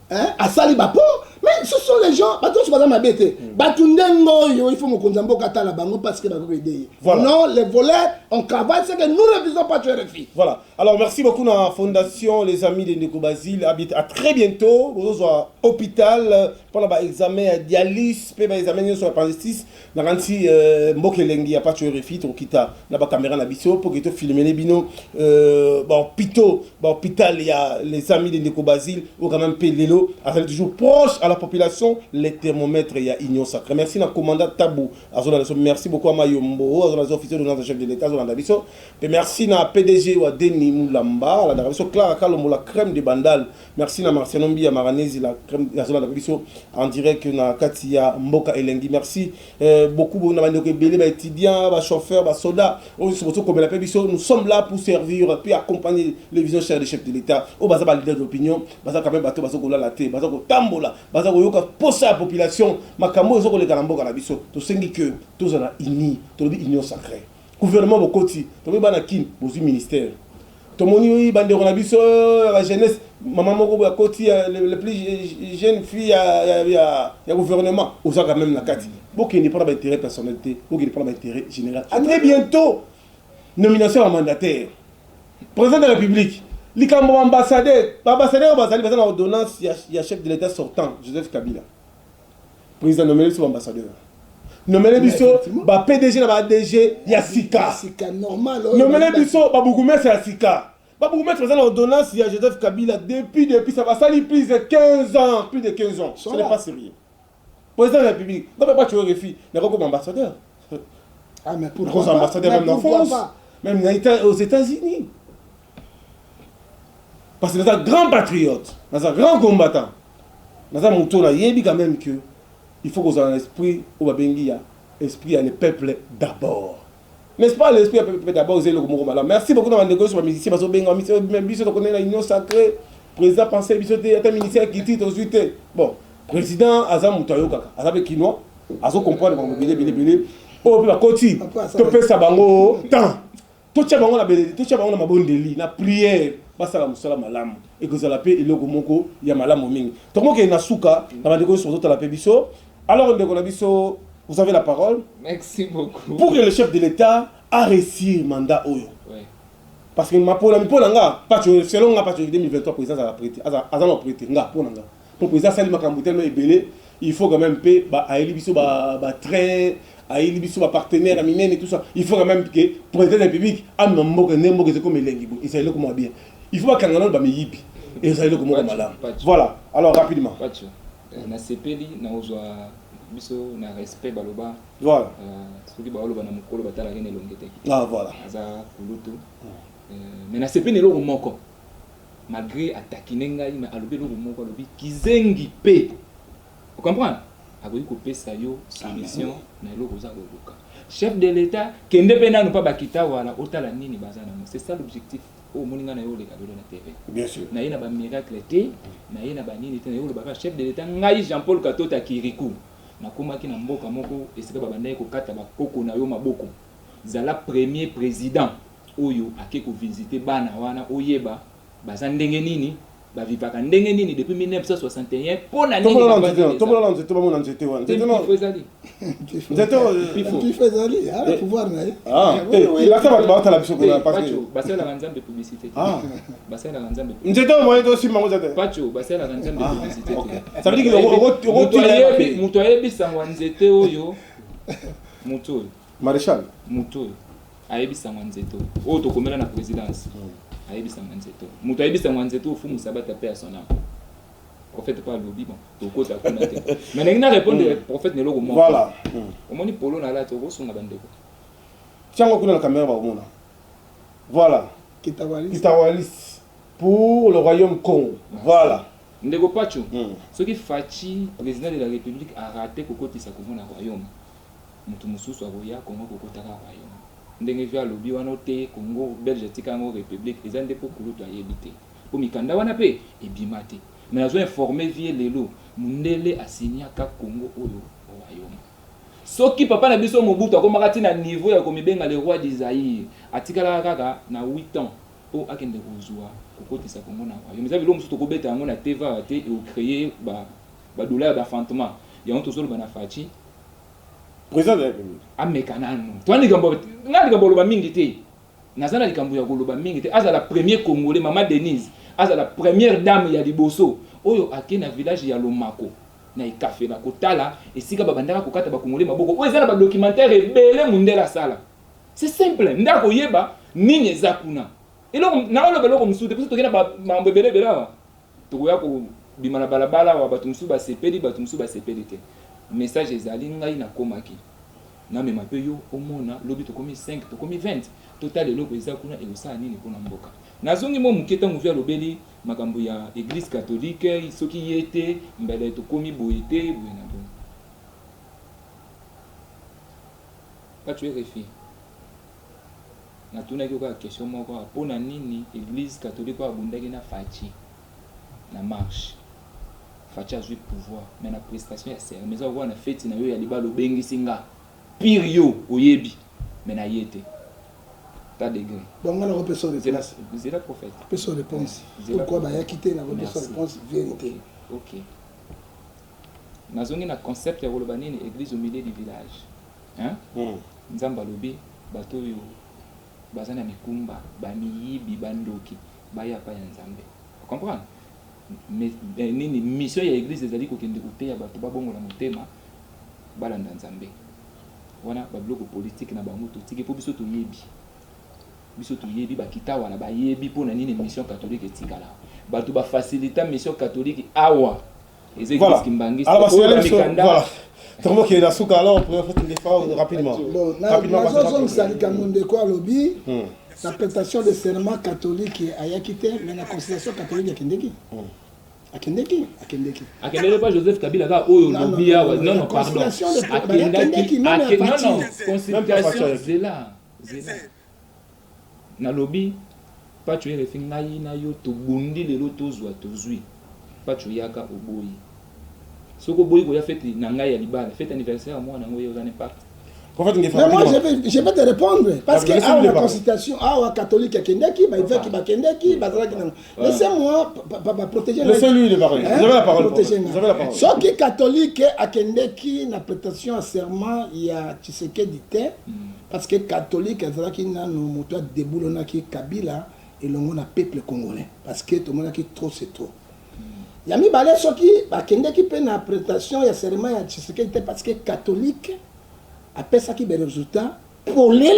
à sali bapo, mais ce sont les gens, bateau sur madame abete, batundengo, il faut me konzambo kata la bango parce que la voilà. Non, les voleurs, on travaille, c'est que nous ne refusons pas tuer les filles. Voilà. Alors merci beaucoup à la fondation, les amis de Ndeko Basile, à très bientôt, vous êtes à l'hôpital, pour l'examen dialyse, pour l'examen sur la palestine, na ranti mbokelengi a pas tué les filles, kita na ba caméra na biso pour que tu filmer les bino, hôpital il y a les amis de Ndeko Basile, ou quand même Pelelo, à toujours proche à la population. population les thermomètres il y a union sacrée. Merci na commandant Tabou merci beaucoup à Mayombo officier de notre chef de l'état et merci na PDG wa Denis Moulamba la Daviso Clara Kalombo la crème de Bandal. Merci na Marciano Mbia Maranesi la crème la zone Daviso en direct na Katia Mboka Elengi. Merci beaucoup na bande belé ba étudiants, ba chauffeurs, ba soldats. Surtout comme la PBISO, nous sommes là pour servir puis accompagner les visions chers des chefs de l'état. Au basa ba leader d'opinion, basa quand même bateau basa ko la té, basa ko tambola, basa ko yoka posa la population, makambo zo ko le kalamboka na biso. To sengi que tous on a uni, to lobi union sacrée. Gouvernement bokoti, to lobi bana kin, bozu ministère. To moni bande na biso la jeunesse, maman moko ba koti les plus jeunes filles ya gouvernement, oza quand même na kati. Qui n'est pas d'intérêt personnalité, qui n'est pas d'intérêt général. À très bientôt, nomination à mandataire. Président de la République, l'ambassadeur, l'ambassadeur, l'ordonnance, il y a chef de l'État sortant, Joseph Kabila. Président nommé sur l'ambassadeur. Nommé sur PDG, DG, il y a Sika. Nommé sur Babougoumé, c'est la Sika. Babougoumé, président de l'ordonnance, il y a Joseph Kabila. Depuis, ça va salir plus de 15 ans. Plus de 15 ans. Ce n'est pas sérieux. Président de la République, non mais pas tu réfléchis, mais comme ambassadeur. Ah mais pourquoi pas ambassadeur même en France, même aux États-Unis. Parce que c'est un grand patriote, c'est un grand combattant. C'est un mouton là, il quand même que il faut qu'on ait un esprit au Babengi, esprit à le peuple d'abord. N'est-ce pas l'esprit à le peuple d'abord, c'est le mot malin. Merci beaucoup d'avoir négocié sur la musicien parce que Benga, même biso to connaît la union sacrée, président pensait biso te un ministère qui titre ensuite. Bon. Président Azam Moutayo Kaka, Azam Kinois, Azo comprendre comment bilé. Oh, la côté, tu fais ça bango, tant. Tout ça bango na mabondeli, na prière, basa la musala malam, et que ça la paix et le gomoko, ya malam mingi. Tout le monde qui est na souka, na bandeko sur d'autres la paix biso. Alors on a biso, vous avez la parole. Merci beaucoup. Pour que le chef de l'État a réussi mandat oyo. Ouais. Parce que ma pola nga, pas selon nga pas 2023 président a prêté, Azam a prêté nga pour nga. Pour président Salim Makambu tellement ébélé, il faut quand même payer à Elibiso train, à Elibiso partenaire, à Minen et tout ça. Il faut quand même que le président de la République a un mot c'est comme Elengi. Il s'agit de comment bien. Il faut qu'un an de yibi. Et il s'agit de comment malade. Voilà. Alors rapidement. Na CPLI na ozwa biso na respect baloba. Voilà. Soki baloba na mukolo batala kene longete. Ah voilà. Aza kulutu. Mais na CPLI lo moko. Malgré attaquer ngai mais alobi lo moko alobi kizengi pe. Vous comprenez? Aboyi ko pesa yo solution na lo roza loka. Chef de l'État kende pena no pa bakita wala otala nini bazana. C'est ça l'objectif. Oh moninga na yo le kadolo na TV. Bien sûr. Na yena ba miracle te, na yena ba nini te na yo le baba chef de l'État ngai Jean-Paul Katota Kirikou. Na komaki na mboka moko esika babanda ko kata ba koko na yo maboko. Zala premier président oyo akeko visiter bana wana oyeba baza ndenge nini ba vivaka ndenge nini depuis 1961 pona nini tomola nzete ba mona nzete wana nzete no fezali tu fezali ah pouvoir na il a ça ba la biso parce que basela nzambe publicité basela nzambe nzete o moyen to simba nzete pacho basela nzambe publicité ça veut dire que muto ayebisangwa nzete oyo muto maréchal muto ayebisangwa nzete oyo tokomela na présidence ayebisa nzeto muto ayebisa nzeto ofu musabata pe asona prophète pas lobi bon tokota kuna te mais nengina répondre prophète ne loko mo voilà omoni polo na la to kosunga bandeko tiango kuna la caméra ba omona voilà Kitawalis pour le royaume Congo voilà ndeko pacho ce qui Fachi président de la République a raté kokotisa Congo na royaume mutu mususu akoya Congo kokota ka royaume ndenge via lobi wana te Congo Belge tika ngo République ezande po kulutu ayebite po mikanda wana pe ebimate mais nazo informer vie lelo mundele asinya ka Congo oyo royaume soki papa na biso Mobutu akomaka tina niveau ya komibenga le roi d'Isaïe atikala kaka na 8 ans po akende kozwa kokotisa Congo na royaume ezali lo musuto kobeta ngo na TV te et créer ba douleur d'enfantement ya on tozolo bana Fachi président de la République amekanano twani gambo ngali gambo loba mingi te nazana likambo ya koloba mingi te aza la premier congolais maman Denise aza la première dame ya liboso oyo akena village ya Lomako na ikafe na kotala esika babandaka kokata ba congolais maboko oyo ezana ba documentaire ebele mundela sala c'est simple ndako yeba nini eza kuna eloko na oloba loko msude parce que tokena ba mambo ebele bela tokoya ko bimana balabala wa bato musu ba sepeli bato musu ba sepeli te message ezali ngai na komaki na mema pe yo omona lobi to komi 5 to komi 20 total eloko eza kuna eosala nini mpona mboka nazongi mo moketa movi alobeli makambo ya église catholique soki ye te mbele tokomi boye te boye na boye pas tu es refi natunaki oka question moko mpona nini église catholique abundaki na faci na marche faci azwi pouvoir mais na prestation ya serment eza kokoka na feti na yo ya libala obengisi nga pire yo oyebi mais na ye te ta degré bon on a repris son réponse c'est la prophète repris son réponse pourquoi bah y a quitté la repris son réponse vérité ok nazongi na concept ya koloba nini église au milieu du village hein nzamba lobi bato yo bazana mikumba bamiyibi bandoki baya pa ya nzambe comprendre mais nini mission ya église ezali kokende koteya bato babongola motema balanda nzambe wana babiloko politique na bango totiki po biso toyebi bakita wana bayebi mpona nini mission catholique etikala bato bafacilita mission catholique awa voilà alors voilà Comment qu'il est la souka alors pour faire une défense rapidement. Bon, nous sommes Kamunde quoi lobby. La prestation de serment catholique à Yakité, mais la constitution catholique à Kendeki. À Kendeki. Akendeki pas Joseph Kabila là oh lobby non pardon. Akendeki non constitution zela. Na lobby pas tu es refinga na yo to bundi le loto zwa tozui. Pas tu yaka oboyi. Soko boyi ko ya fête na ngai ya libala fête anniversaire à moi na ngoyo za impact. Mais moi je vais te répondre parce que la constitution la catholique à Kendeki ba veut qui ba Kendeki ba zala kinanga. Laissez-moi protéger. Laissez-lui le parler. Vous avez la parole. Vous avez la parole. Ce qui catholique à Kendeki na prestation à serment il y a Tshisekedi te parce que catholique zala kinana moto deboulona ki Kabila et longo na peuple congolais parce que tout le monde qui trop c'est trop. Yami balé soki bakende ki pe na prestation ya serment ya Tshisekedi parce que catholique après ça qui ben résultat pour l'élé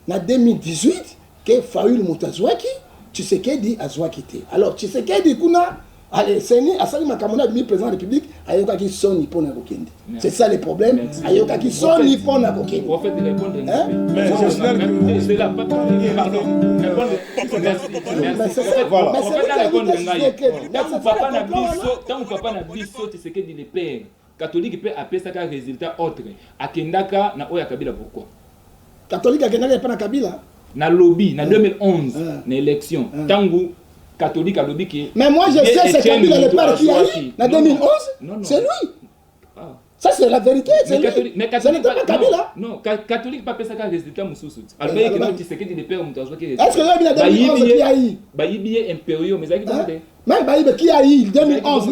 na 2018 que Fayoul Moutazouaki Tshisekedi azwaki te alors Tshisekedi kuna allez seni asali makamona mi président de la République ayoka ki soni pona kokende c'est ça le problème ayoka ki soni pona kokende en fait répondre mais je signale que c'est là pas pardon tant papa na biso Tshisekedi le père catholique peut appeler ça un résultat autre akendaka na oya Kabila pourquoi catholique akendaka pas na Kabila na lobby na 2011 na élection tangu catholique a lobby qui mais moi je sais c'est Kabila le père qui a eu en 2011 c'est lui ça c'est la vérité c'est lui mais catholique pas Kabila non catholique pas ça un résultat mususu alors que tu sais que le père Moutazwa qui est-ce que là 2011 qui a eu bayibi impériaux mais ça qui demande même Baïbe qui a eu 2011,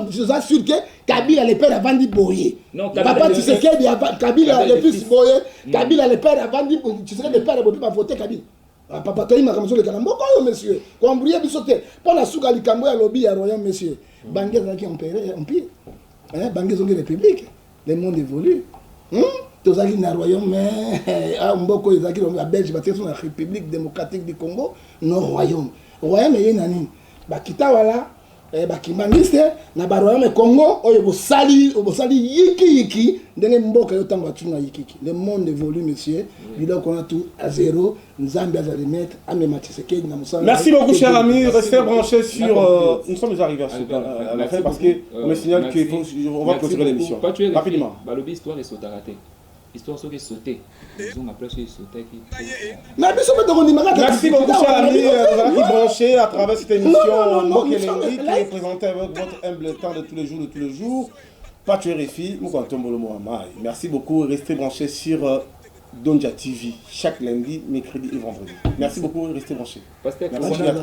je suis sûr que Kabila le père a vendu Boye. Papa, tu sais que Kabila le fils Boye, Kabila le père a vendu, tu sais que le père a voté Kabila. Papa, tu as dit que le Kalambo, monsieur. Quand on brille, pour la souka, le Kambo, le lobby, le royaume, monsieur. Bangé, qui ont pire. Bangé, ont une république. Le monde évolue. Tous les gens royaume, mais Mboko, les gens qui ont la Belgique, la République démocratique du Congo, non royaume. Royaume, il y a un bakita wala bakimangiste na baroyaume Congo oyo bosali yiki ndenge mboka yo tango atuna yiki le monde évolue monsieur biloko on a tout à zéro nzambe à remettre à me Tshisekedi na musala. Merci beaucoup cher ami, restez branchés sur nous sommes arrivés à la fin parce que on me signale qu'on va clôturer l'émission rapidement. Balobi histoire est sautée. Histoire qui est sautée. Ils ont appelé ça sauter qui. Merci beaucoup cher ami, vous avez branché à travers cette émission Mokelengi qui est présentée avec votre humble temps de tous les jours. Pas tuer les filles, merci beaucoup, restez branchés sur Donja TV chaque lundi, mercredi et vendredi. Merci beaucoup, restez branchés. Pasteur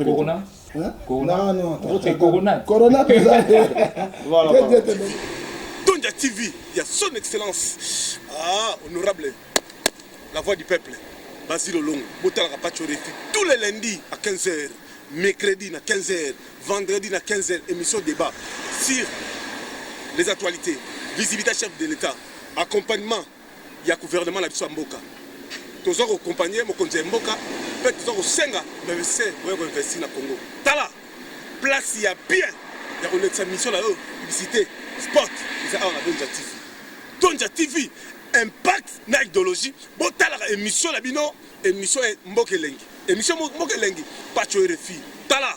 Corona. Non, Corona. Voilà. Donja TV, il y a son excellence. Honorable, la voix du peuple, Basile Olongo, Botalaka Pachorefi, tous les lundis à 15h, mercredi à 15h, vendredi à 15h, émission débat sur les actualités, visibilité chef de l'État, accompagnement, il y a gouvernement la Mboka. Tous autres accompagnés, mon conseil Mboka, peut-être tous autres Senga, mais c'est où investir dans le Congo. Tala, place il y a bien, ya kolekisa mission na yo publicité sport eza awa na Donja TV impact na idéologie botalaka émission na bino émission mboka elengi émission mboka elengi pacho RFI tala